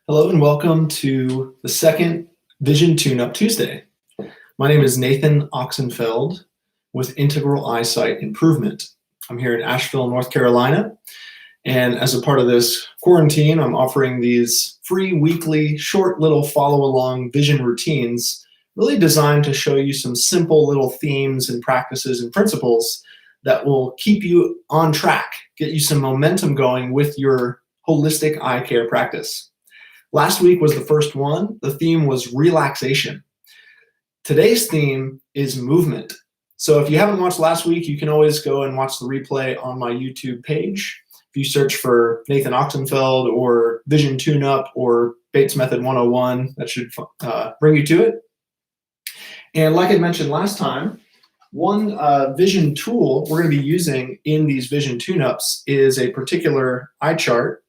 Hello and welcome to the second Vision Tune-Up Tuesday. My name is Nathan Oxenfeld with Integral Eyesight Improvement. I'm here in Asheville, North Carolina, and as a part of this quarantine, I'm offering these free weekly short little follow-along vision routines really designed to show you some simple little themes and practices and principles that will keep you on track, get you some momentum going with your holistic eye care practice. Last week was the first one. The theme was relaxation. Today's theme is movement. So if you haven't watched last week, you can always go and watch the replay on my YouTube page. If you search for Nathan Oxenfeld or Vision Tune-Up or Bates Method 101, that should bring you to it. And like I mentioned last time, one vision tool we're going to be using in these vision tune-ups is a particular eye chart.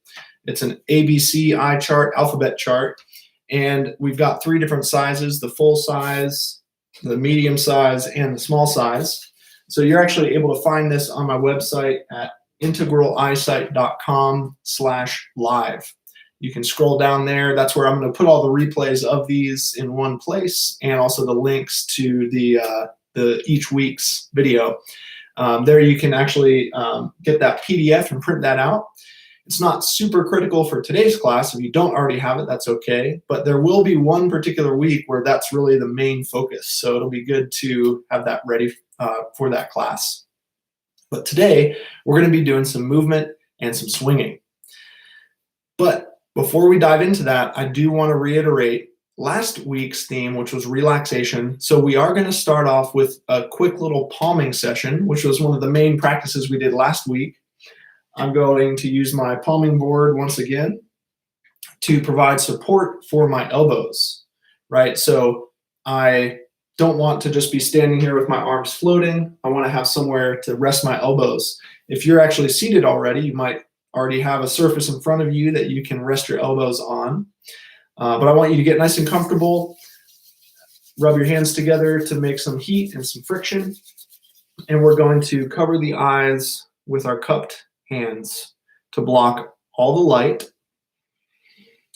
It's an ABC eye chart, alphabet chart, and we've got three different sizes: the full size, the medium size, and the small size. So you're actually able to find this on my website at integraleyesight.com/live. You can scroll down there. That's where I'm going to put all the replays of these in one place, and also the links to the each week's video. There you can actually get that PDF and print that out. It's not super critical for today's class. If you don't already have it, that's okay. But there will be one particular week where that's really the main focus. So it'll be good to have that ready for that class. But today, we're going to be doing some movement and some swinging. But before we dive into that, I do want to reiterate last week's theme, which was relaxation. So we are going to start off with a quick little palming session, which was one of the main practices we did last week. I'm going to use my palming board once again to provide support for my elbows, right? So I don't want to just be standing here with my arms floating. I want to have somewhere to rest my elbows. If you're actually seated already, you might already have a surface in front of you that you can rest your elbows on. But I want you to get nice and comfortable. Rub your hands together to make some heat and some friction. And we're going to cover the eyes with our cupped hands to block all the light.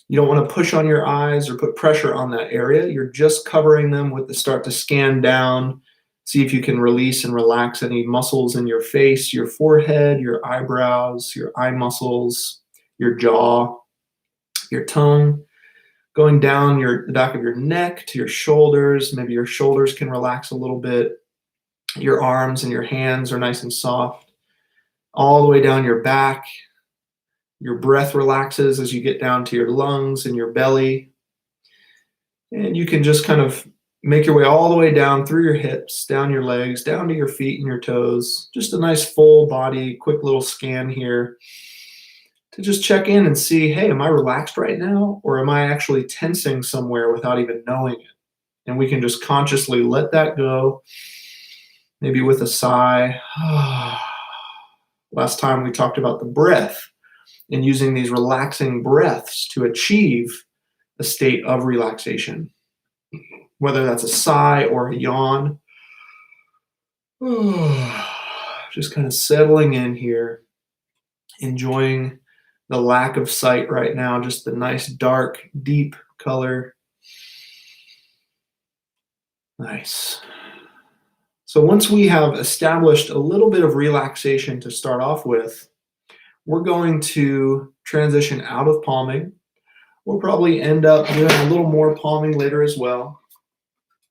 You don't want to push on your eyes or put pressure on that area. You're just covering them with the start to scan down. See if you can release and relax any muscles in your face, your forehead, your eyebrows, your eye muscles, your jaw, your tongue, going down the back of your neck to your shoulders. Maybe your shoulders can relax a little bit. Your arms and your hands are nice and soft. All the way down your back. Your breath relaxes as you get down to your lungs and your belly. And you can just kind of make your way all the way down through your hips, down your legs, down to your feet and your toes. Just a nice full body, quick little scan here to just check in and see, hey, am I relaxed right now? Or am I actually tensing somewhere without even knowing it? And we can just consciously let that go, maybe with a sigh. Last time we talked about the breath and using these relaxing breaths to achieve a state of relaxation, whether that's a sigh or a yawn. Just kind of settling in here, enjoying the lack of sight right now, just the nice dark, deep color. Nice. So once we have established a little bit of relaxation to start off with, we're going to transition out of palming. We'll probably end up doing a little more palming later as well.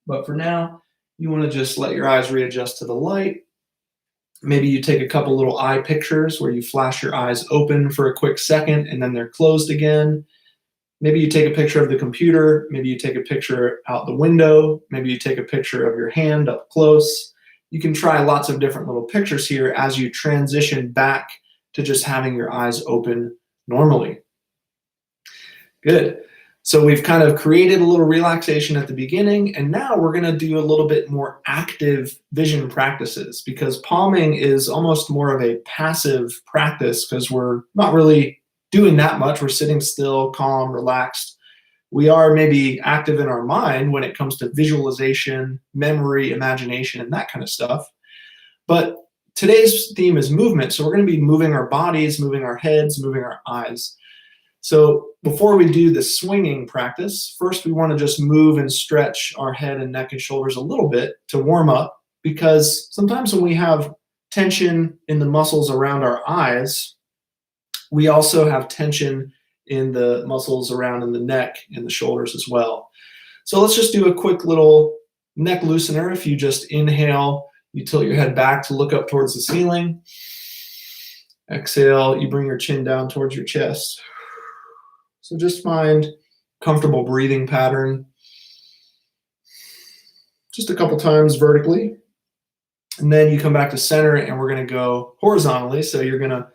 But for now, you want to just let your eyes readjust to the light. Maybe you take a couple little eye pictures where you flash your eyes open for a quick second and then they're closed again. Maybe you take a picture of the computer. Maybe you take a picture out the window. Maybe you take a picture of your hand up close. You can try lots of different little pictures here as you transition back to just having your eyes open normally. Good. So we've kind of created a little relaxation at the beginning, and now we're going to do a little bit more active vision practices, because palming is almost more of a passive practice because we're not really doing that much. We're sitting still, calm, relaxed. We are maybe active in our mind when it comes to visualization, memory, imagination, and that kind of stuff. But today's theme is movement, so we're going to be moving our bodies, moving our heads, moving our eyes. So before we do the swinging practice, first we want to just move and stretch our head and neck and shoulders a little bit to warm up, because sometimes when we have tension in the muscles around our eyes, we also have tension in the muscles around in the neck and the shoulders as well. So let's just do a quick little neck loosener. If you just inhale, you tilt your head back to look up towards the ceiling. Exhale, you bring your chin down towards your chest. So just find a comfortable breathing pattern. Just a couple times vertically. And then you come back to center, and we're going to go horizontally. So you're going to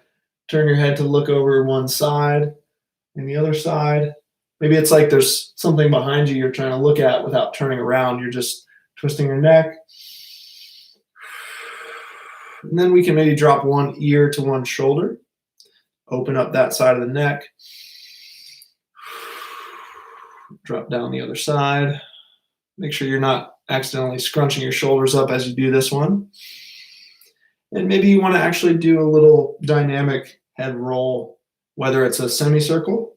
turn your head to look over one side and the other side. Maybe it's like there's something behind you you're trying to look at without turning around. You're just twisting your neck. And then we can maybe drop one ear to one shoulder. Open up that side of the neck. Drop down the other side. Make sure you're not accidentally scrunching your shoulders up as you do this one. And maybe you want to actually do a little dynamic head roll, whether it's a semicircle.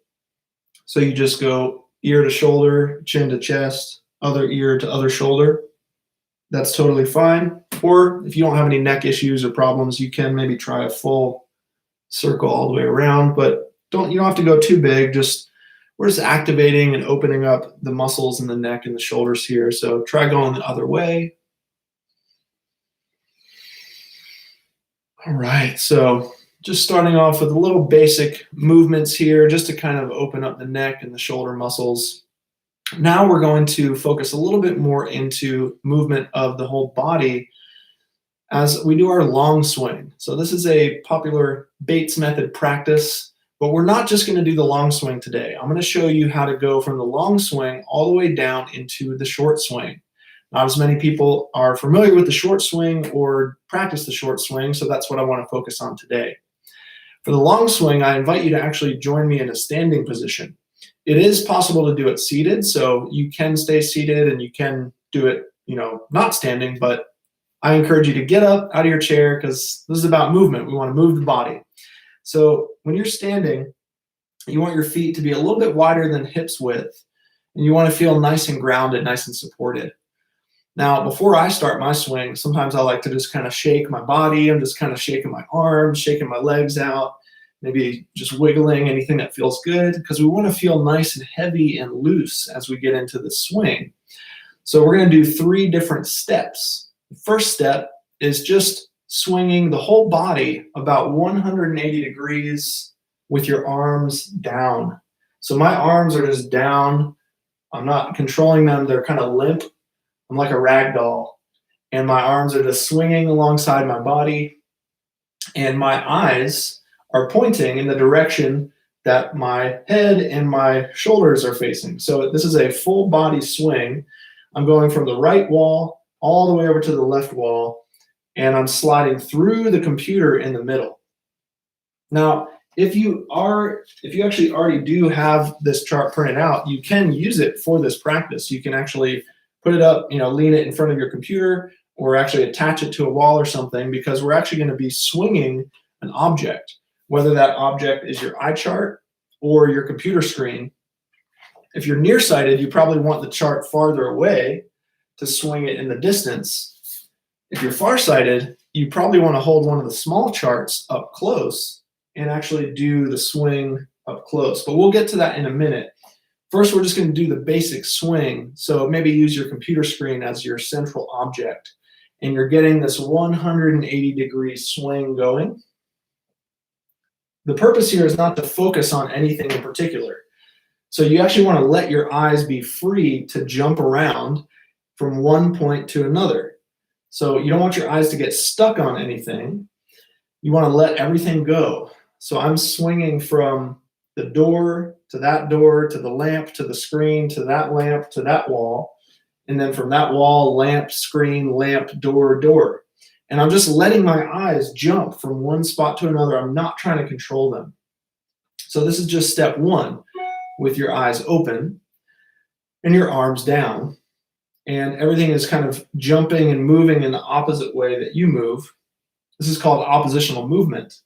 So you just go ear to shoulder, chin to chest, other ear to other shoulder. That's totally fine. Or if you don't have any neck issues or problems, you can maybe try a full circle all the way around, but you don't have to go too big. We're just activating and opening up the muscles in the neck and the shoulders here. So try going the other way. All right, so just starting off with a little basic movements here, just to kind of open up the neck and the shoulder muscles. Now we're going to focus a little bit more into movement of the whole body as we do our long swing. So this is a popular Bates method practice, but we're not just going to do the long swing today. I'm going to show you how to go from the long swing all the way down into the short swing. Not as many people are familiar with the short swing or practice the short swing, so that's what I want to focus on today. For the long swing, I invite you to actually join me in a standing position. It is possible to do it seated, so you can stay seated and you can do it, not standing, but I encourage you to get up out of your chair, because this is about movement. We want to move the body. So when you're standing, you want your feet to be a little bit wider than hips width, and you want to feel nice and grounded, nice and supported. Now, before I start my swing, sometimes I like to just kind of shake my body. I'm just kind of shaking my arms, shaking my legs out, maybe just wiggling anything that feels good, because we want to feel nice and heavy and loose as we get into the swing. So we're going to do 3 different steps. The first step is just swinging the whole body about 180 degrees with your arms down. So my arms are just down. I'm not controlling them. They're kind of limp. I'm like a rag doll, and my arms are just swinging alongside my body, and my eyes are pointing in the direction that my head and my shoulders are facing. So this is a full body swing. I'm going from the right wall all the way over to the left wall, and I'm sliding through the computer in the middle. Now, if you actually already do have this chart printed out, you can use it for this practice. You can actually put it up, lean it in front of your computer, or actually attach it to a wall or something, because we're actually going to be swinging an object, whether that object is your eye chart or your computer screen. If you're nearsighted, you probably want the chart farther away to swing it in the distance. If you're farsighted, you probably want to hold one of the small charts up close and actually do the swing up close. But we'll get to that in a minute. First, we're just going to do the basic swing. So maybe use your computer screen as your central object, and you're getting this 180-degree swing going. The purpose here is not to focus on anything in particular. So you actually want to let your eyes be free to jump around from one point to another. So you don't want your eyes to get stuck on anything. You want to let everything go. So I'm swinging from the door to the lamp, to the screen, to that lamp, to that wall. And then from that wall, lamp, screen, lamp, door, door. And I'm just letting my eyes jump from one spot to another. I'm not trying to control them. So this is just step 1, with your eyes open and your arms down. And everything is kind of jumping and moving in the opposite way that you move. This is called oppositional movement.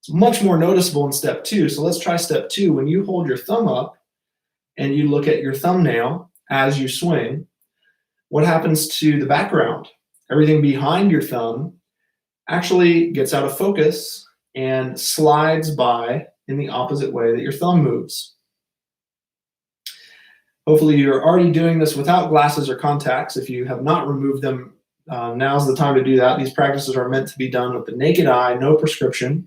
It's much more noticeable in step 2. So let's try step 2. When you hold your thumb up and you look at your thumbnail as you swing, what happens to the background? Everything behind your thumb actually gets out of focus and slides by in the opposite way that your thumb moves. Hopefully you're already doing this without glasses or contacts. If you have not removed them, now's the time to do that. These practices are meant to be done with the naked eye, no prescription.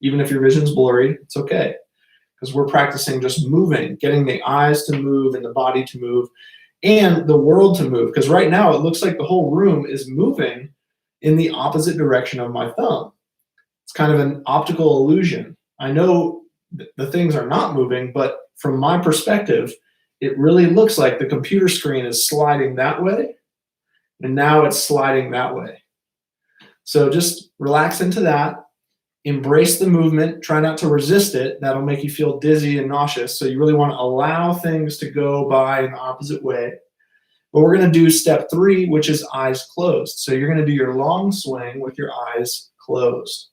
Even if your vision's blurry, it's okay, because we're practicing just moving, getting the eyes to move and the body to move and the world to move. Because right now it looks like the whole room is moving in the opposite direction of my thumb. It's kind of an optical illusion. I know the things are not moving, but from my perspective, it really looks like the computer screen is sliding that way, and now it's sliding that way. So just relax into that. Embrace the movement. Try not to resist it. That'll make you feel dizzy and nauseous. So you really want to allow things to go by in the opposite way. But we're going to do step 3, which is eyes closed. So you're going to do your long swing with your eyes closed.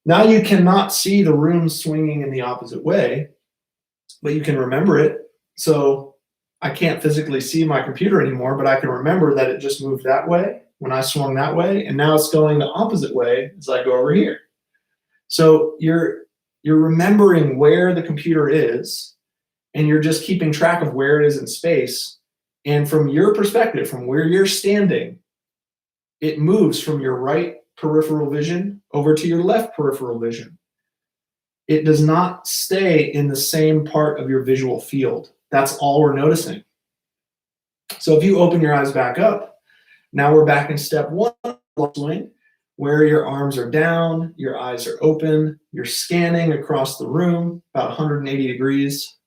Now you cannot see the room swinging in the opposite way, but you can remember it. So I can't physically see my computer anymore, but I can remember that it just moved that way when I swung that way, and now it's going the opposite way as I go over here. So you're remembering where the computer is, and you're just keeping track of where it is in space. And from your perspective, from where you're standing, it moves from your right peripheral vision over to your left peripheral vision. It does not stay in the same part of your visual field. That's all we're noticing. So if you open your eyes back up, now we're back in step 1, swing, where your arms are down, your eyes are open, you're scanning across the room about 180 degrees.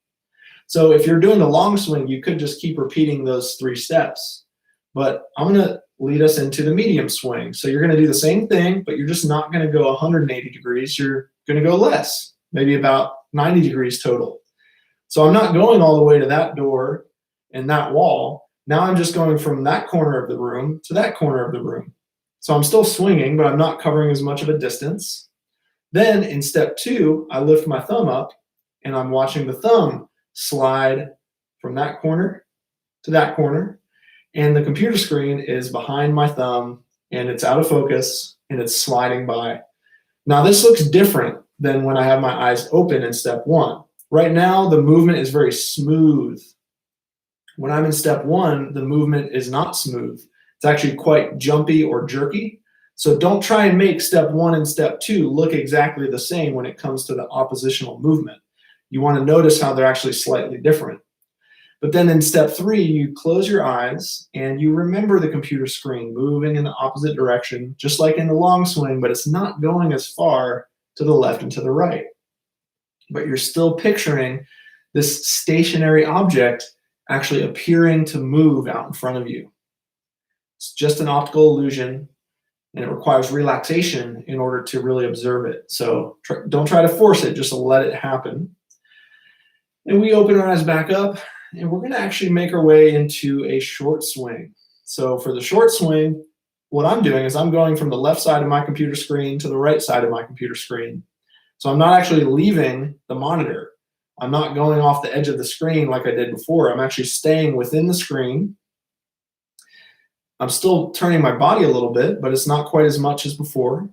So if you're doing the long swing, you could just keep repeating those 3 steps. But I'm going to lead us into the medium swing. So you're going to do the same thing, but you're just not going to go 180 degrees. You're going to go less, maybe about 90 degrees total. So I'm not going all the way to that door and that wall. Now I'm just going from that corner of the room to that corner of the room. So I'm still swinging, but I'm not covering as much of a distance. Then in step 2, I lift my thumb up and I'm watching the thumb slide from that corner to that corner. And the computer screen is behind my thumb and it's out of focus and it's sliding by. Now this looks different than when I have my eyes open in step 1. Right now, the movement is very smooth. When I'm in step 1, the movement is not smooth. It's actually quite jumpy or jerky. So don't try and make step 1 and step 2 look exactly the same when it comes to the oppositional movement. You want to notice how they're actually slightly different. But then in step 3, you close your eyes and you remember the computer screen moving in the opposite direction, just like in the long swing, but it's not going as far to the left and to the right. But you're still picturing this stationary object actually appearing to move out in front of you. It's just an optical illusion, and it requires relaxation in order to really observe it. So don't try to force it, just let it happen. And we open our eyes back up, and we're going to actually make our way into a short swing. So for the short swing, what I'm doing is I'm going from the left side of my computer screen to the right side of my computer screen. So I'm not actually leaving the monitor. I'm not going off the edge of the screen like I did before. I'm actually staying within the screen. I'm still turning my body a little bit, but it's not quite as much as before.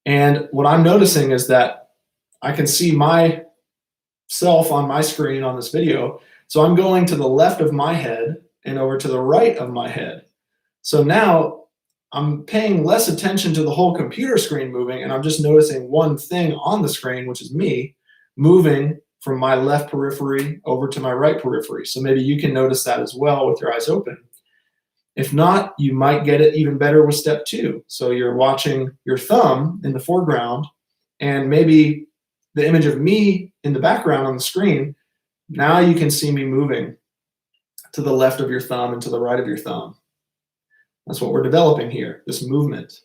And what I'm noticing is that I can see myself on my screen on this video. So I'm going to the left of my head and over to the right of my head. So now I'm paying less attention to the whole computer screen moving, and I'm just noticing one thing on the screen, which is me, moving from my left periphery over to my right periphery. So maybe you can notice that as well with your eyes open. If not, you might get it even better with step 2. So you're watching your thumb in the foreground, and maybe the image of me in the background on the screen. Now you can see me moving to the left of your thumb and to the right of your thumb. That's what we're developing here, this movement.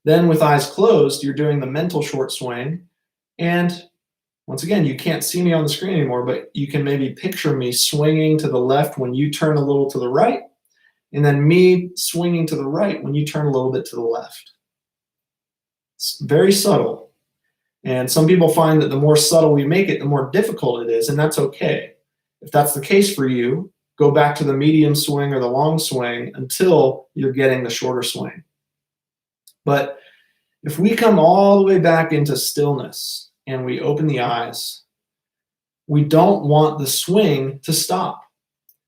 Then with eyes closed, you're doing the mental short swing. And once again, you can't see me on the screen anymore, but you can maybe picture me swinging to the left when you turn a little to the right, and then me swinging to the right when you turn a little bit to the left. It's very subtle. And some people find that the more subtle we make it, the more difficult it is, and that's okay. If that's the case for you, go back to the medium swing or the long swing until you're getting the shorter swing. But if we come all the way back into stillness and we open the eyes, we don't want the swing to stop.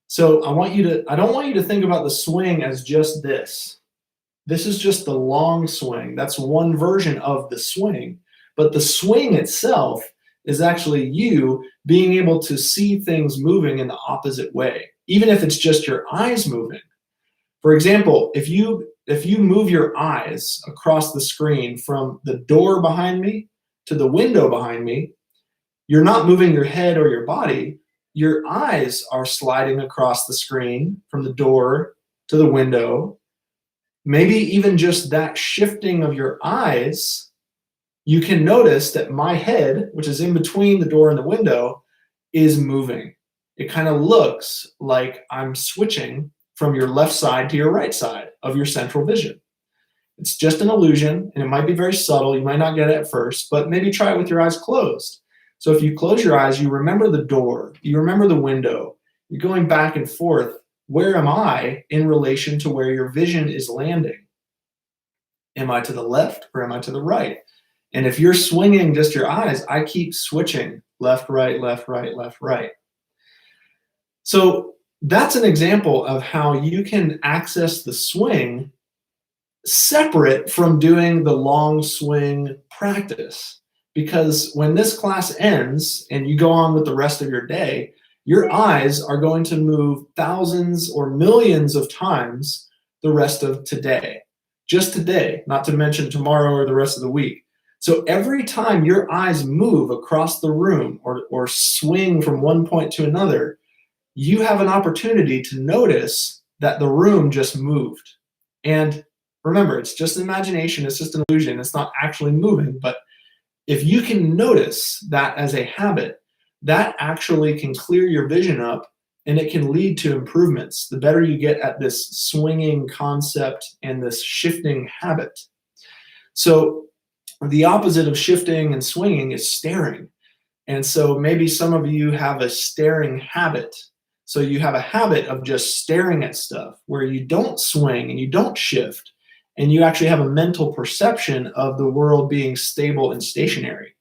So I don't want you to think about the swing as just this. This is just the long swing. That's one version of the swing. But the swing itself is actually you being able to see things moving in the opposite way, even if it's just your eyes moving. For example, if you move your eyes across the screen from the door behind me to the window behind me, you're not moving your head or your body. Your eyes are sliding across the screen from the door to the window. Maybe even just that shifting of your eyes, you can notice that my head, which is in between the door and the window, is moving. It kind of looks like I'm switching from your left side to your right side of your central vision. It's just an illusion, and it might be very subtle. You might not get it at first, but maybe try it with your eyes closed. So if you close your eyes, you remember the door, you remember the window, you're going back and forth. Where am I in relation to where your vision is landing? Am I to the left or am I to the right? And if you're swinging just your eyes, I keep switching left, right, left, right, left, right. So that's an example of how you can access the swing separate from doing the long swing practice. Because when this class ends and you go on with the rest of your day, your eyes are going to move thousands or millions of times the rest of today. Just today, not to mention tomorrow or the rest of the week. So every time your eyes move across the room or swing from one point to another, you have an opportunity to notice that the room just moved. And remember, it's just imagination, it's just an illusion, it's not actually moving. But if you can notice that as a habit, that actually can clear your vision up and it can lead to improvements. The better you get at this swinging concept and this shifting habit. So the opposite of shifting and swinging is staring. And so maybe some of you have a staring habit. So you have a habit of just staring at stuff where you don't swing and you don't shift, and you actually have a mental perception of the world being stable and stationary.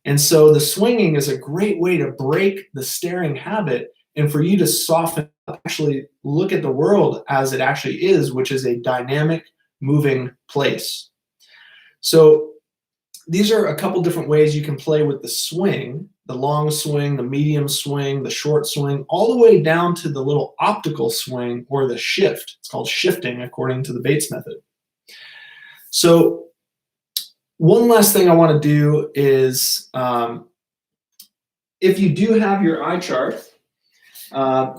And so the swinging is a great way to break the staring habit and for you to soften up, actually look at the world as it actually is, which is a dynamic, moving place. So these are a couple different ways you can play with the swing, the long swing, the medium swing, the short swing, all the way down to the little optical swing or the shift. It's called shifting according to the Bates method. So one last thing I want to do is if you do have your eye chart,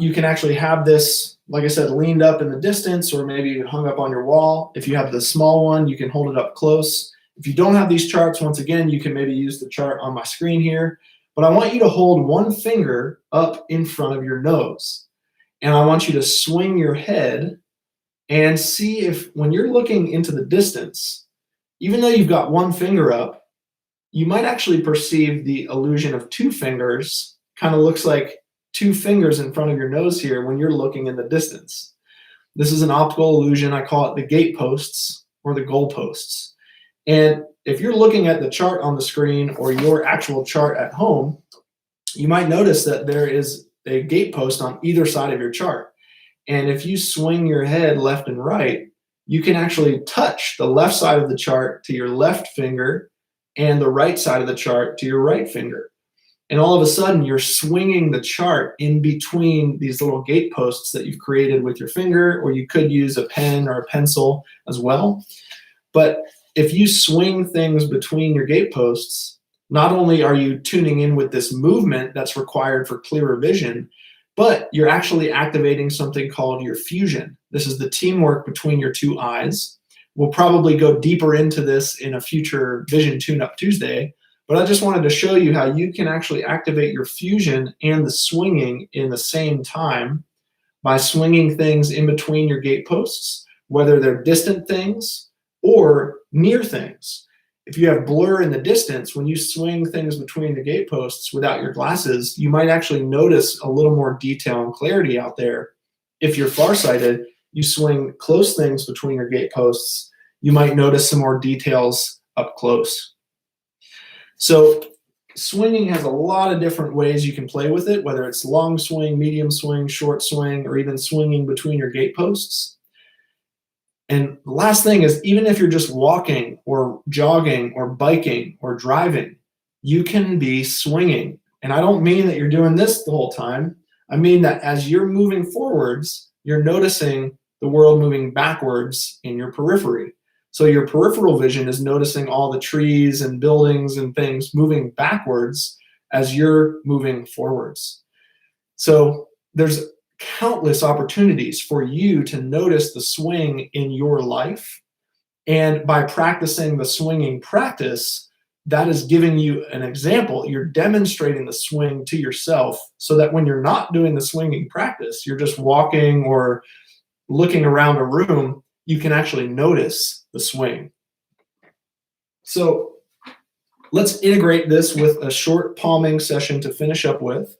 you can actually have this, like I said, leaned up in the distance or maybe hung up on your wall. If you have the small one, you can hold it up close. If you don't have these charts, once again, you can maybe use the chart on my screen here. But I want you to hold one finger up in front of your nose. And I want you to swing your head and see if when you're looking into the distance, even though you've got one finger up, you might actually perceive the illusion of two fingers. Kind of looks like two fingers in front of your nose here when you're looking in the distance. This is an optical illusion. I call it the gateposts or the goalposts. And if you're looking at the chart on the screen or your actual chart at home, you might notice that there is a gatepost on either side of your chart. And if you swing your head left and right, you can actually touch the left side of the chart to your left finger and the right side of the chart to your right finger. And all of a sudden, you're swinging the chart in between these little gateposts that you've created with your finger, or you could use a pen or a pencil as well. But if you swing things between your gateposts, not only are you tuning in with this movement that's required for clearer vision, but you're actually activating something called your fusion. This is the teamwork between your two eyes. We'll probably go deeper into this in a future Vision Tune-Up Tuesday, but I just wanted to show you how you can actually activate your fusion and the swinging in the same time by swinging things in between your gateposts, whether they're distant things or near things. If you have blur in the distance, when you swing things between the gateposts without your glasses, you might actually notice a little more detail and clarity out there. If you're farsighted, you swing close things between your gateposts, you might notice some more details up close. So swinging has a lot of different ways you can play with it, whether it's long swing, medium swing, short swing, or even swinging between your gateposts. And the last thing is, even if you're just walking or jogging or biking or driving, you can be swinging. And I don't mean that you're doing this the whole time. I mean that as you're moving forwards, you're noticing the world moving backwards in your periphery. So your peripheral vision is noticing all the trees and buildings and things moving backwards as you're moving forwards. So there's countless opportunities for you to notice the swing in your life. And by practicing the swinging practice, that is giving you an example. You're demonstrating the swing to yourself so that when you're not doing the swinging practice, you're just walking or looking around a room, you can actually notice the swing. So let's integrate this with a short palming session to finish up with.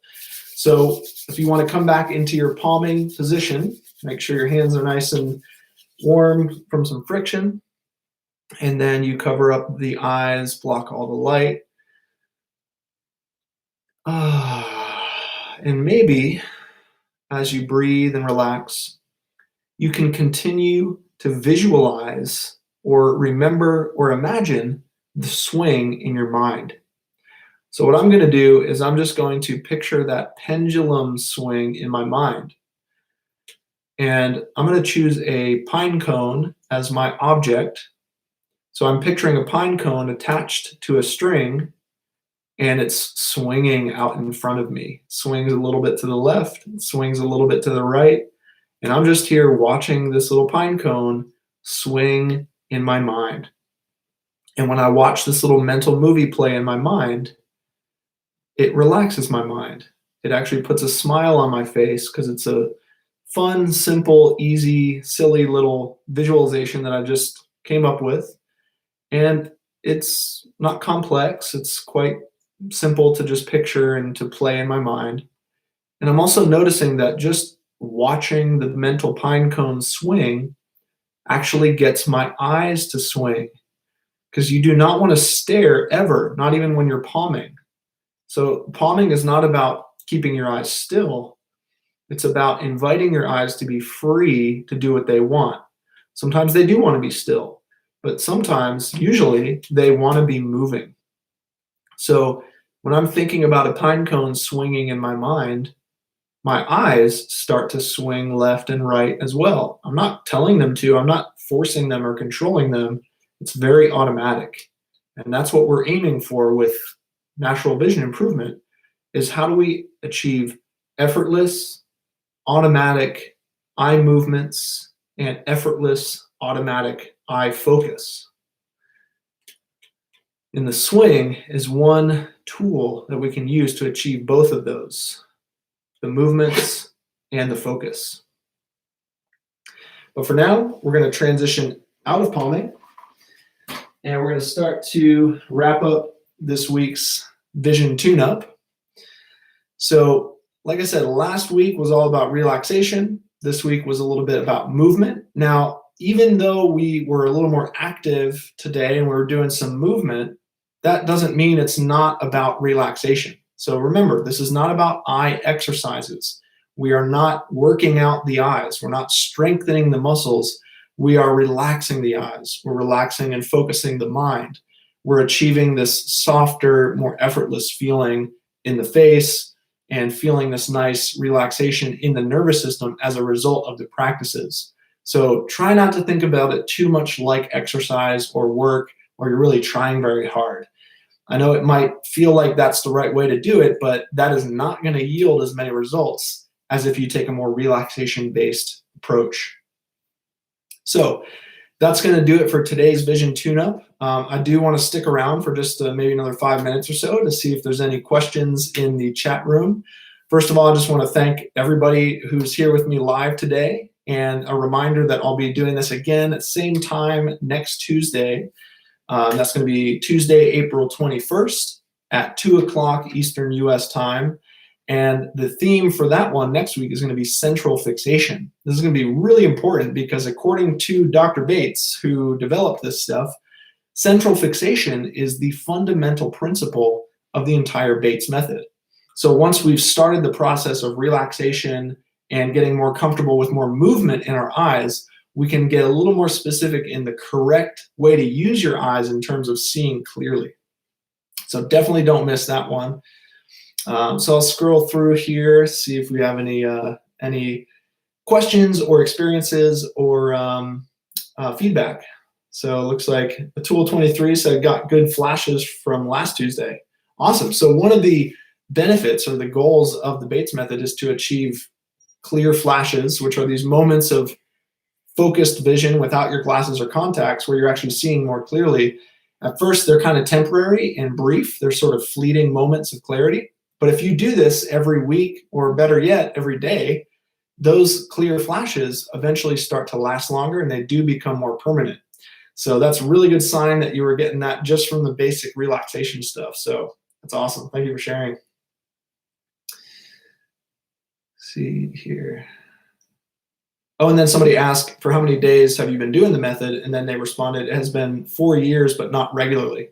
So if you want to come back into your palming position, make sure your hands are nice and warm from some friction. And then you cover up the eyes, block all the light. And maybe as you breathe and relax, you can continue to visualize or remember or imagine the swing in your mind. So what I'm going to do is I'm just going to picture that pendulum swing in my mind. And I'm going to choose a pine cone as my object. So I'm picturing a pine cone attached to a string, and it's swinging out in front of me. Swings a little bit to the left, swings a little bit to the right. And I'm just here watching this little pine cone swing in my mind. And when I watch this little mental movie play in my mind, it relaxes my mind. It actually puts a smile on my face because it's a fun, simple, easy, silly little visualization that I just came up with. And it's not complex. It's quite simple to just picture and to play in my mind. And I'm also noticing that just watching the mental pine cone swing actually gets my eyes to swing, because you do not want to stare ever, not even when you're palming. So palming is not about keeping your eyes still. It's about inviting your eyes to be free to do what they want. Sometimes they do want to be still, but sometimes, usually, they want to be moving. So when I'm thinking about a pine cone swinging in my mind, my eyes start to swing left and right as well. I'm not telling them to, I'm not forcing them or controlling them. It's very automatic. And that's what we're aiming for with natural vision improvement, is how do we achieve effortless, automatic eye movements and effortless, automatic eye focus. And the swing is one tool that we can use to achieve both of those, the movements and the focus. But for now, we're going to transition out of palming, and we're going to start to wrap up this week's vision tune-up. So, like I said, last week was all about relaxation. This week was a little bit about movement. Now, even though we were a little more active today and we were doing some movement, that doesn't mean it's not about relaxation. So remember, this is not about eye exercises. We are not working out the eyes. We're not strengthening the muscles. We are relaxing the eyes. We're relaxing and focusing the mind. We're achieving this softer, more effortless feeling in the face and feeling this nice relaxation in the nervous system as a result of the practices. So try not to think about it too much like exercise or work, or you're really trying very hard. I know it might feel like that's the right way to do it, but that is not going to yield as many results as if you take a more relaxation-based approach. So that's going to do it for today's vision tune-up. I do want to stick around for just maybe another 5 minutes or so to see if there's any questions in the chat room. First of all, I just want to thank everybody who's here with me live today, and a reminder that I'll be doing this again at the same time next Tuesday. That's going to be Tuesday, April 21st at 2 o'clock Eastern US time. And the theme for that one next week is going to be central fixation. This is going to be really important because according to Dr. Bates, who developed this stuff, central fixation is the fundamental principle of the entire Bates method. So once we've started the process of relaxation and getting more comfortable with more movement in our eyes, we can get a little more specific in the correct way to use your eyes in terms of seeing clearly. So definitely don't miss that one. So I'll scroll through here, see if we have any questions or experiences or feedback. So it looks like Tool 23 said got good flashes from last Tuesday. Awesome. So one of the benefits or the goals of the Bates method is to achieve clear flashes, which are these moments of focused vision without your glasses or contacts where you're actually seeing more clearly. At first, they're kind of temporary and brief. They're sort of fleeting moments of clarity. But if you do this every week, or better yet, every day, those clear flashes eventually start to last longer and they do become more permanent. So that's a really good sign that you were getting that just from the basic relaxation stuff. So that's awesome. Thank you for sharing. Let's see here. Oh, and then somebody asked, for how many days have you been doing the method? And then they responded, it has been 4 years, but not regularly.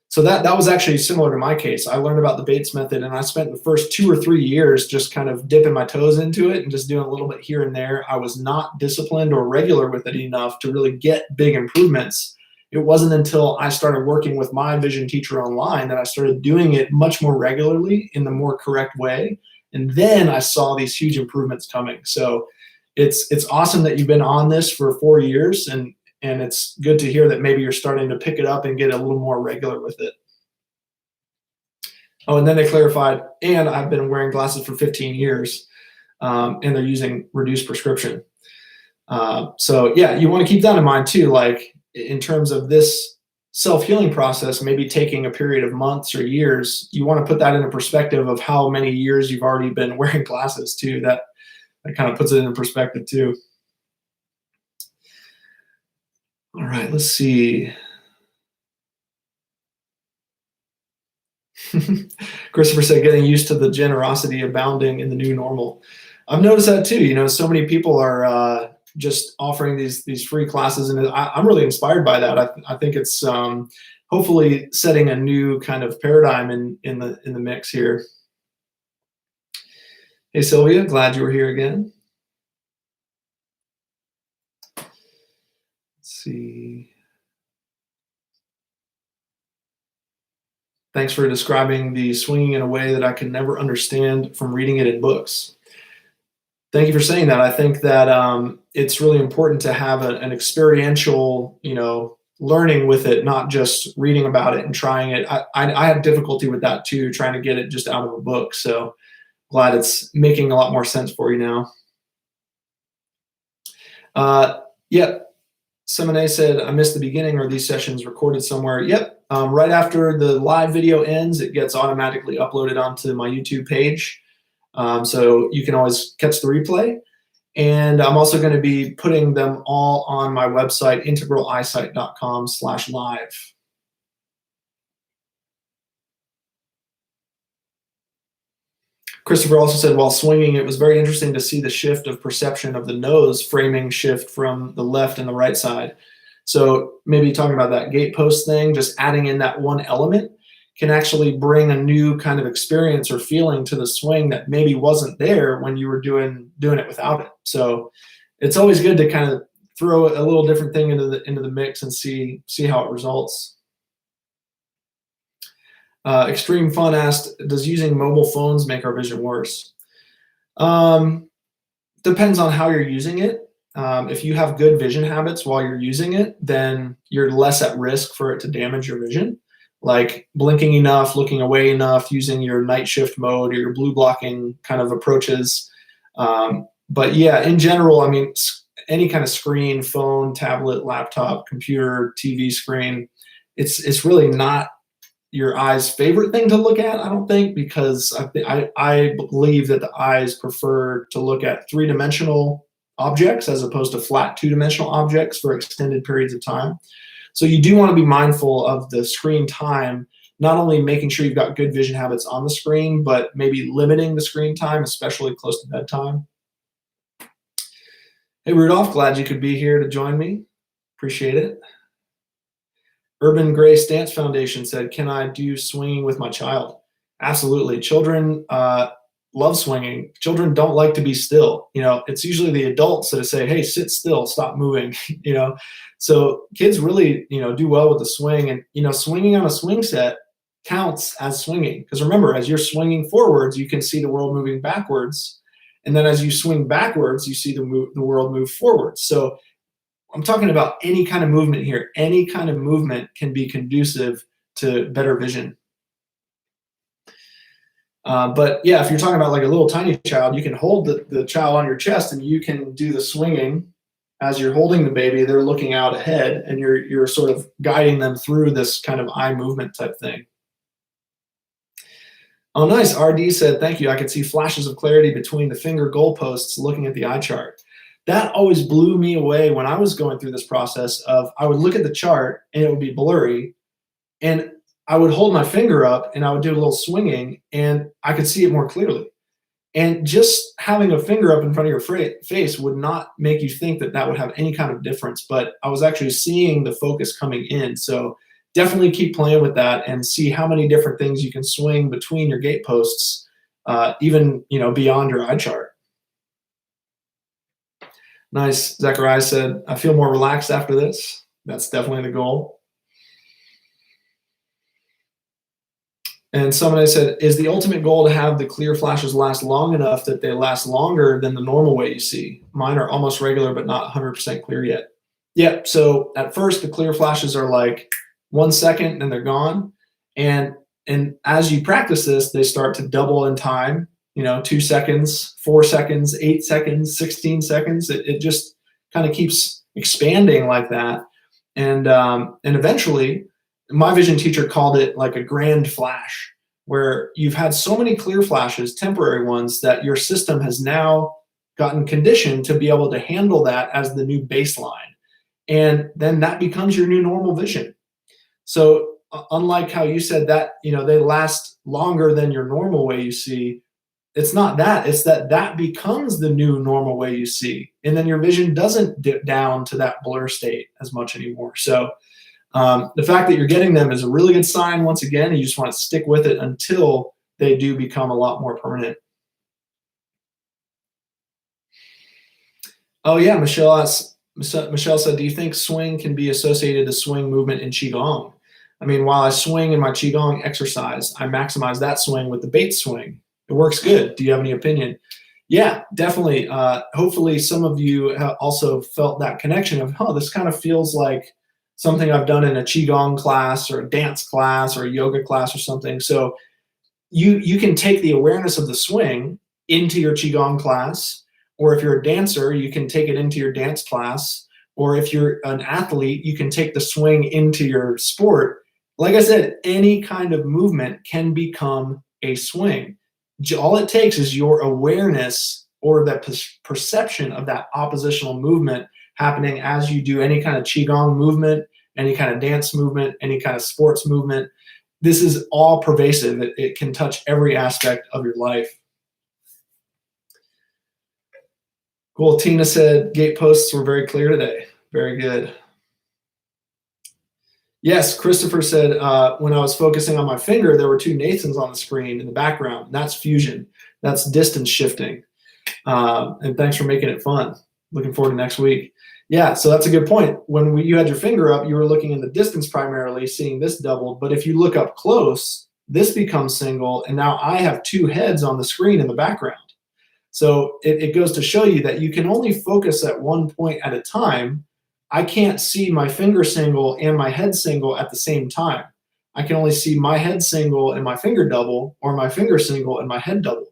So that was actually similar to my case. I learned about the Bates method and I spent the first 2 or 3 years just kind of dipping my toes into it and just doing a little bit here and there. I was not disciplined or regular with it enough to really get big improvements. It wasn't until I started working with my vision teacher online that I started doing it much more regularly in the more correct way. And then I saw these huge improvements coming. So it's awesome that you've been on this for 4 years, and it's good to hear that maybe you're starting to pick it up and get a little more regular with it. Oh, and then they clarified, and I've been wearing glasses for 15 years, and they're using reduced prescription. So yeah, you want to keep that in mind too, like in terms of this self-healing process, maybe taking a period of months or years, you want to put that in a perspective of how many years you've already been wearing glasses too. That kind of puts it in perspective too. All right, let's see. Christopher said, getting used to the generosity abounding in the new normal. I've noticed that too. You know, so many people are just offering these free classes, and I'm really inspired by that. I think it's hopefully setting a new kind of paradigm in the mix here. Hey Sylvia, glad you were here again. Let's see. Thanks for describing the swinging in a way that I can never understand from reading it in books. Thank you for saying that. I think that it's really important to have an experiential, learning with it, not just reading about it and trying it. I have difficulty with that too, trying to get it just out of a book. So glad it's making a lot more sense for you now. Yep. Semene said, I missed the beginning. Are these sessions recorded somewhere? Yep. Right after the live video ends, it gets automatically uploaded onto my YouTube page. So you can always catch the replay. And I'm also going to be putting them all on my website, integraleyesight.com/live. Christopher also said, while swinging, it was very interesting to see the shift of perception of the nose framing shift from the left and the right side. So maybe talking about that gatepost thing, just adding in that one element can actually bring a new kind of experience or feeling to the swing that maybe wasn't there when you were doing it without it. So it's always good to kind of throw a little different thing into the mix and see how it results. Extreme Fun asked, does using mobile phones make our vision worse? Depends on how you're using it. If you have good vision habits while you're using it, then you're less at risk for it to damage your vision, like blinking enough, looking away enough, using your night shift mode or your blue blocking kind of approaches. But yeah, in general, I mean, any kind of screen, phone, tablet, laptop, computer, TV screen, it's really not your eye's favorite thing to look at, I don't think, because I believe that the eyes prefer to look at three-dimensional objects as opposed to flat two-dimensional objects for extended periods of time. So you do want to be mindful of the screen time, not only making sure you've got good vision habits on the screen, but maybe limiting the screen time, especially close to bedtime. Hey, Rudolph, glad you could be here to join me. Appreciate it. Urban Gray Stance Foundation said, can I do swinging with my child? Absolutely. Children love swinging. Children don't like to be still. It's usually the adults that say, hey, sit still, stop moving, So kids really, do well with the swing. And, swinging on a swing set counts as swinging. Because remember, as you're swinging forwards, you can see the world moving backwards. And then as you swing backwards, you see the world move forwards. So I'm talking about any kind of movement here. Any kind of movement can be conducive to better vision. But yeah, if you're talking about like a little tiny child, you can hold the child on your chest and you can do the swinging as you're holding the baby. They're looking out ahead and you're sort of guiding them through this kind of eye movement type thing. Oh, nice. RD said, thank you. I could see flashes of clarity between the finger goalposts looking at the eye chart. That always blew me away when I was going through this process of I would look at the chart and it would be blurry, and I would hold my finger up and I would do a little swinging and I could see it more clearly. And just having a finger up in front of your face would not make you think that that would have any kind of difference, but I was actually seeing the focus coming in. So definitely keep playing with that and see how many different things you can swing between your gateposts, even beyond your eye chart. Nice. Zachariah said, I feel more relaxed after this. That's definitely the goal. And somebody said, is the ultimate goal to have the clear flashes last long enough that they last longer than the normal way you see? Mine are almost regular, but not 100% clear yet. Yeah, so at first the clear flashes are like 1 second and they're gone. And as you practice this, they start to double in time, 2 seconds, 4 seconds, 8 seconds, 16 seconds. It just kind of keeps expanding like that. And eventually, my vision teacher called it like a grand flash, where you've had so many clear flashes, temporary ones, that your system has now gotten conditioned to be able to handle that as the new baseline. And then that becomes your new normal vision. So unlike how you said that, they last longer than your normal way you see, it's not that. It's that becomes the new normal way you see. And then your vision doesn't dip down to that blur state as much anymore. So the fact that you're getting them is a really good sign. Once again, you just want to stick with it until they do become a lot more permanent. Oh yeah, Michelle said, do you think swing can be associated to swing movement in Qigong? I mean, while I swing in my Qigong exercise, I maximize that swing with the bait swing. It works good. Do you have any opinion? Yeah, definitely. Hopefully some of you have also felt that connection of, this kind of feels like something I've done in a Qigong class or a dance class or a yoga class or something. So you can take the awareness of the swing into your Qigong class, or if you're a dancer, you can take it into your dance class, or if you're an athlete, you can take the swing into your sport. Like I said, any kind of movement can become a swing. All it takes is your awareness or the perception of that oppositional movement happening as you do any kind of Qigong movement, any kind of dance movement, any kind of sports movement. This is all pervasive. It can touch every aspect of your life. Cool. Tina said gateposts were very clear today. Very good. Yes, Christopher said, when I was focusing on my finger, there were two Nathans on the screen in the background. That's fusion. That's distance shifting. And thanks for making it fun. Looking forward to next week. Yeah, so that's a good point. When you had your finger up, you were looking in the distance primarily, seeing this doubled. But if you look up close, this becomes single. And now I have two heads on the screen in the background. So it goes to show you that you can only focus at one point at a time. I can't see my finger single and my head single at the same time. I can only see my head single and my finger double, or my finger single and my head double.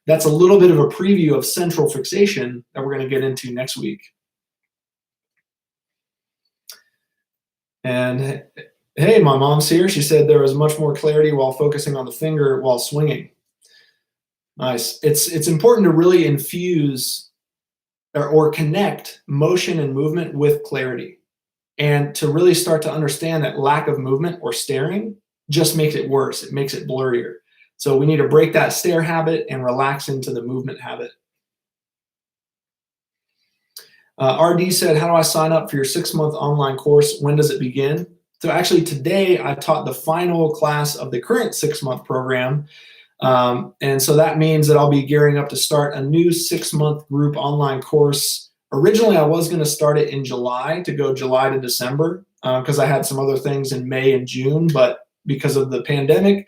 That's a little bit of a preview of central fixation that we're going to get into next week. And hey, my mom's here. She said there was much more clarity while focusing on the finger while swinging. Nice. It's important to really infuse or connect motion and movement with clarity. And to really start to understand that lack of movement or staring just makes it worse. It makes it blurrier. So we need to break that stare habit and relax into the movement habit. RD said, how do I sign up for your 6-month online course? When does it begin? So actually today I taught the final class of the current 6-month program. And so that means that I'll be gearing up to start a new 6-month group online course. Originally, I was going to start it in July to go July to December because I had some other things in May and June, but because of the pandemic,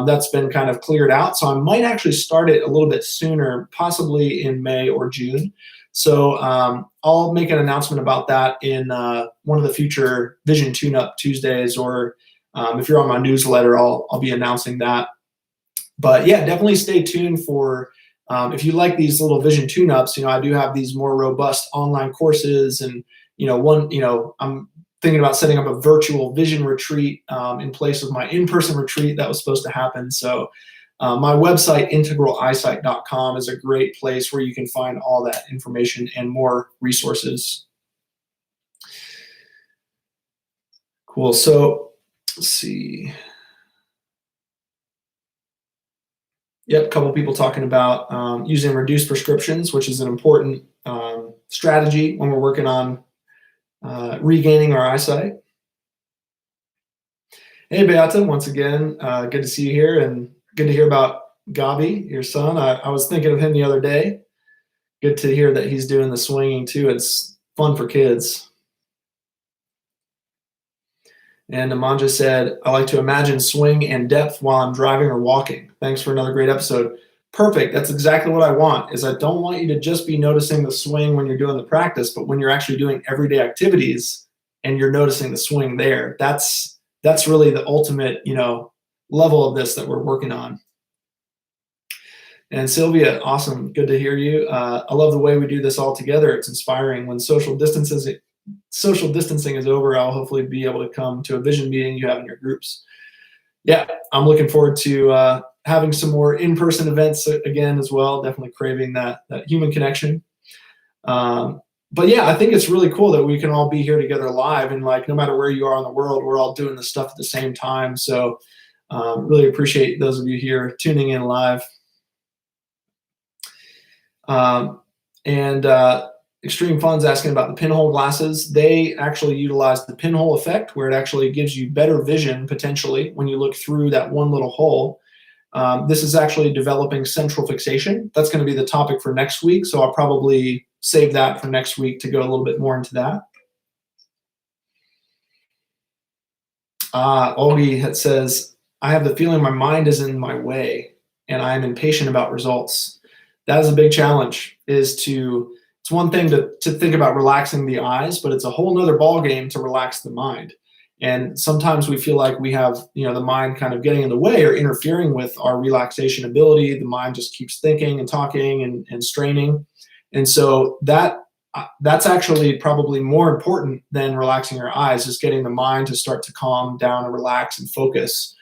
that's been kind of cleared out. So I might actually start it a little bit sooner, possibly in May or June. So I'll make an announcement about that in one of the future Vision Tune-Up Tuesdays, or if you're on my newsletter, I'll be announcing that. But yeah, definitely stay tuned for, if you like these little vision tune-ups, I do have these more robust online courses, and, I'm thinking about setting up a virtual vision retreat in place of my in-person retreat that was supposed to happen. So my website, integraleyesight.com, is a great place where you can find all that information and more resources. Cool. So let's see. Yep, a couple people talking about using reduced prescriptions, which is an important strategy when we're working on regaining our eyesight. Hey, Beata, once again, good to see you here, and good to hear about Gabi, your son. I was thinking of him the other day. Good to hear that he's doing the swinging too. It's fun for kids. And Amanja said, I like to imagine swing and depth while I'm driving or walking. Thanks for another great episode. Perfect. That's exactly what I want. Is I don't want you to just be noticing the swing when you're doing the practice, but when you're actually doing everyday activities and you're noticing the swing there. That's really the ultimate, level of this that we're working on. And Sylvia, awesome. Good to hear you. I love the way we do this all together. It's inspiring. When social distancing is over, I'll hopefully be able to come to a vision meeting you have in your groups. Yeah, I'm looking forward to having some more in-person events again as well. Definitely craving that human connection. But yeah, I think it's really cool that we can all be here together live, and no matter where you are in the world, we're all doing this stuff at the same time. So really appreciate those of you here tuning in live. Extreme Fun's asking about the pinhole glasses. They actually utilize the pinhole effect, where it actually gives you better vision potentially when you look through that one little hole. This is actually developing central fixation. That's going to be the topic for next week, so I'll probably save that for next week to go a little bit more into that. Olgi says, I have the feeling my mind is in my way and I am impatient about results. That is a big challenge. It's one thing to think about relaxing the eyes, but it's a whole nother ballgame to relax the mind. And sometimes we feel like we have, the mind kind of getting in the way or interfering with our relaxation ability. The mind just keeps thinking and talking and straining. And so that's actually probably more important than relaxing your eyes, is getting the mind to start to calm down and relax and focus.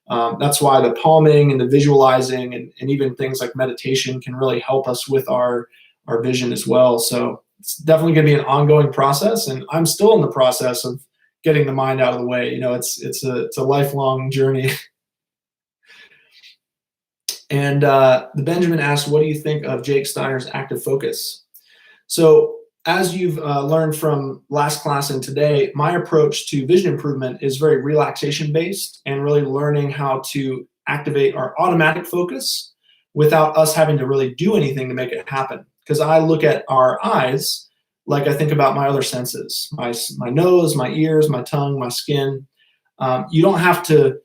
That's why the palming and the visualizing and even things like meditation can really help us with our vision as well. So it's definitely going to be an ongoing process, and I'm still in the process of getting the mind out of the way. It's a lifelong journey. And the Benjamin asked, what do you think of Jake Steiner's active focus? So as you've learned from last class and today, my approach to vision improvement is very relaxation based, and really learning how to activate our automatic focus without us having to really do anything to make it happen. Because I look at our eyes like I think about my other senses, my nose, my ears, my tongue, my skin. You don't have to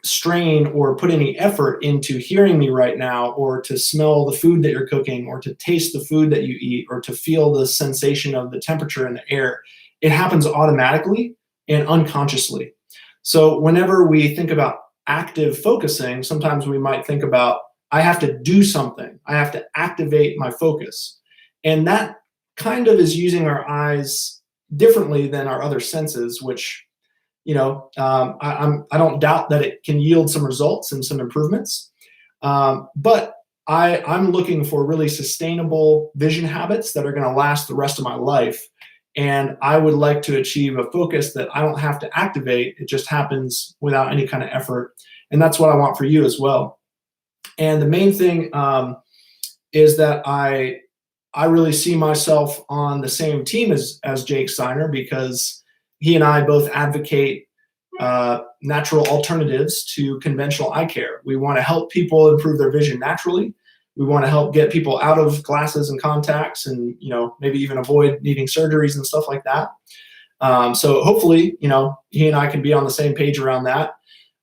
strain or put any effort into hearing me right now, or to smell the food that you're cooking, or to taste the food that you eat, or to feel the sensation of the temperature in the air. It happens automatically and unconsciously. So whenever we think about active focusing, sometimes we might think about, I have to do something. I have to activate my focus. And that kind of is using our eyes differently than our other senses, which, I don't doubt that it can yield some results and some improvements. But I'm looking for really sustainable vision habits that are going to last the rest of my life. And I would like to achieve a focus that I don't have to activate. It just happens without any kind of effort. And that's what I want for you as well. And the main thing is that I really see myself on the same team as Jake Steiner, because he and I both advocate natural alternatives to conventional eye care. We want to help people improve their vision naturally. We want to help get people out of glasses and contacts, and maybe even avoid needing surgeries and stuff like that. So hopefully, he and I can be on the same page around that.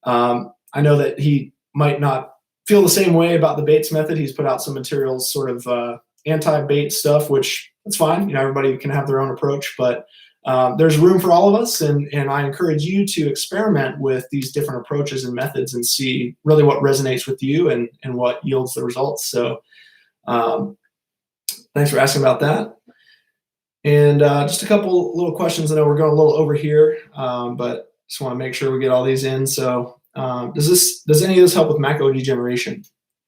I know that he might not feel the same way about the Bates method. He's put out some materials, sort of anti-Bates stuff, which that's fine. Everybody can have their own approach, but there's room for all of us, and I encourage you to experiment with these different approaches and methods and see really what resonates with you and what yields the results. So thanks for asking about that. And just a couple little questions. I know we're going a little over here, but just want to make sure we get all these in. So does any of this help with macular degeneration?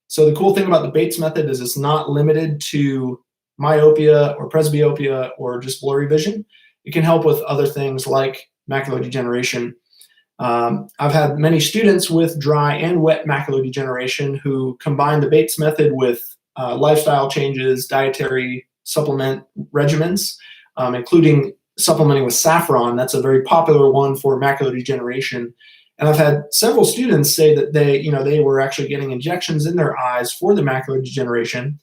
So the cool thing about the Bates method is it's not limited to myopia or presbyopia or just blurry vision. It can help with other things like macular degeneration. I've had many students with dry and wet macular degeneration who combine the Bates method with lifestyle changes, dietary supplement regimens, including supplementing with saffron. That's a very popular one for macular degeneration. And I've had several students say that they were actually getting injections in their eyes for the macular degeneration,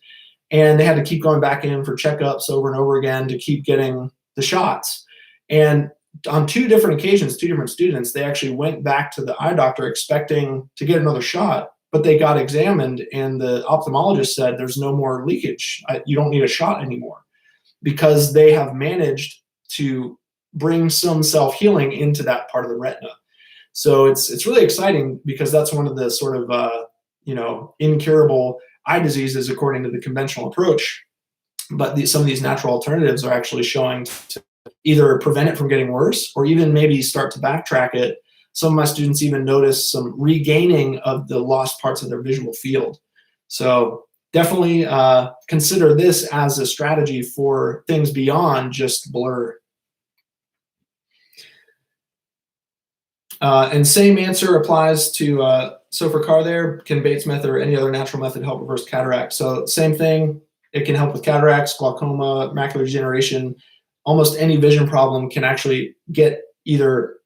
and they had to keep going back in for checkups over and over again to keep getting the shots. And on two different occasions, two different students, they actually went back to the eye doctor expecting to get another shot, but they got examined and the ophthalmologist said, there's no more leakage. You don't need a shot anymore, because they have managed to bring some self-healing into that part of the retina. So it's really exciting, because that's one of the sort of, incurable eye diseases according to the conventional approach. But some of these natural alternatives are actually showing to either prevent it from getting worse or even maybe start to backtrack it. Some of my students even notice some regaining of the lost parts of their visual field. So definitely consider this as a strategy for things beyond just blur. And same answer applies to, so for Carr there, can Bates method or any other natural method help reverse cataract? So same thing, it can help with cataracts, glaucoma, macular degeneration. Almost any vision problem can actually get either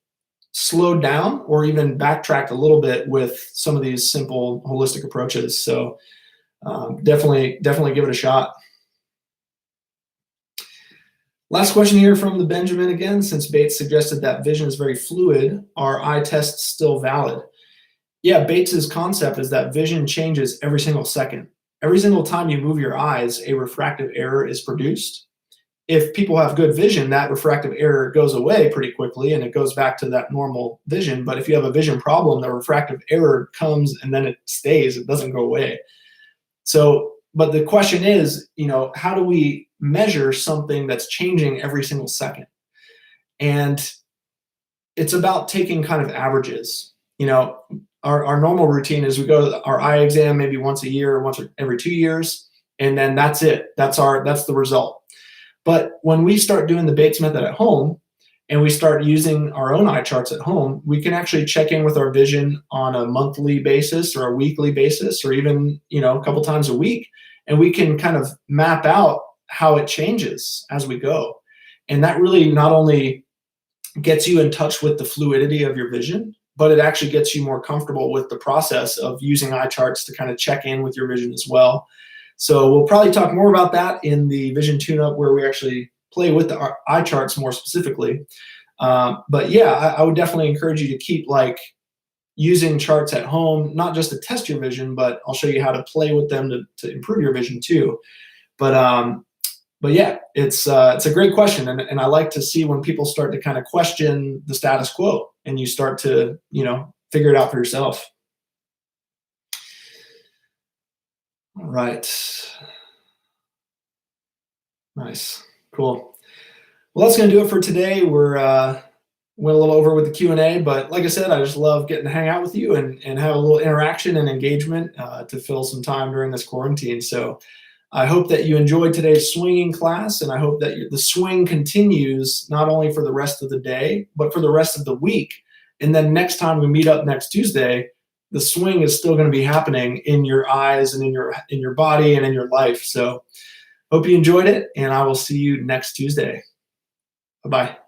slowed down or even backtracked a little bit with some of these simple holistic approaches. So definitely give it a shot. Last question here from the Benjamin again. Since Bates suggested that vision is very fluid, are eye tests still valid? Yeah, Bates's concept is that vision changes every single second. Every single time you move your eyes, a refractive error is produced. If people have good vision, that refractive error goes away pretty quickly and it goes back to that normal vision. But if you have a vision problem, the refractive error comes and then it stays, it doesn't go away. So, but the question is, how do we measure something that's changing every single second? And it's about taking kind of averages. Our normal routine is we go to our eye exam maybe once a year, once every 2 years, and then that's it. That's the result. But when we start doing the Bates method at home and we start using our own eye charts at home, we can actually check in with our vision on a monthly basis or a weekly basis, or even, a couple times a week. And we can kind of map out how it changes as we go. And that really not only gets you in touch with the fluidity of your vision, but it actually gets you more comfortable with the process of using eye charts to kind of check in with your vision as well. So we'll probably talk more about that in the vision tune-up, where we actually play with the eye charts more specifically. But yeah, I would definitely encourage you to keep using charts at home, not just to test your vision, but I'll show you how to play with them to improve your vision too. But yeah, it's a great question, and I like to see when people start to kind of question the status quo and you start to figure it out for yourself. All right. Nice. Cool. Well, that's going to do it for today. We're went a little over with the Q&A, but like I said, I just love getting to hang out with you and have a little interaction and engagement to fill some time during this quarantine. So I hope that you enjoyed today's swinging class, and I hope that the swing continues not only for the rest of the day, but for the rest of the week. And then next time we meet up next Tuesday, the swing is still going to be happening in your eyes and in your body and in your life. So hope you enjoyed it, and I will see you next Tuesday. Bye-bye.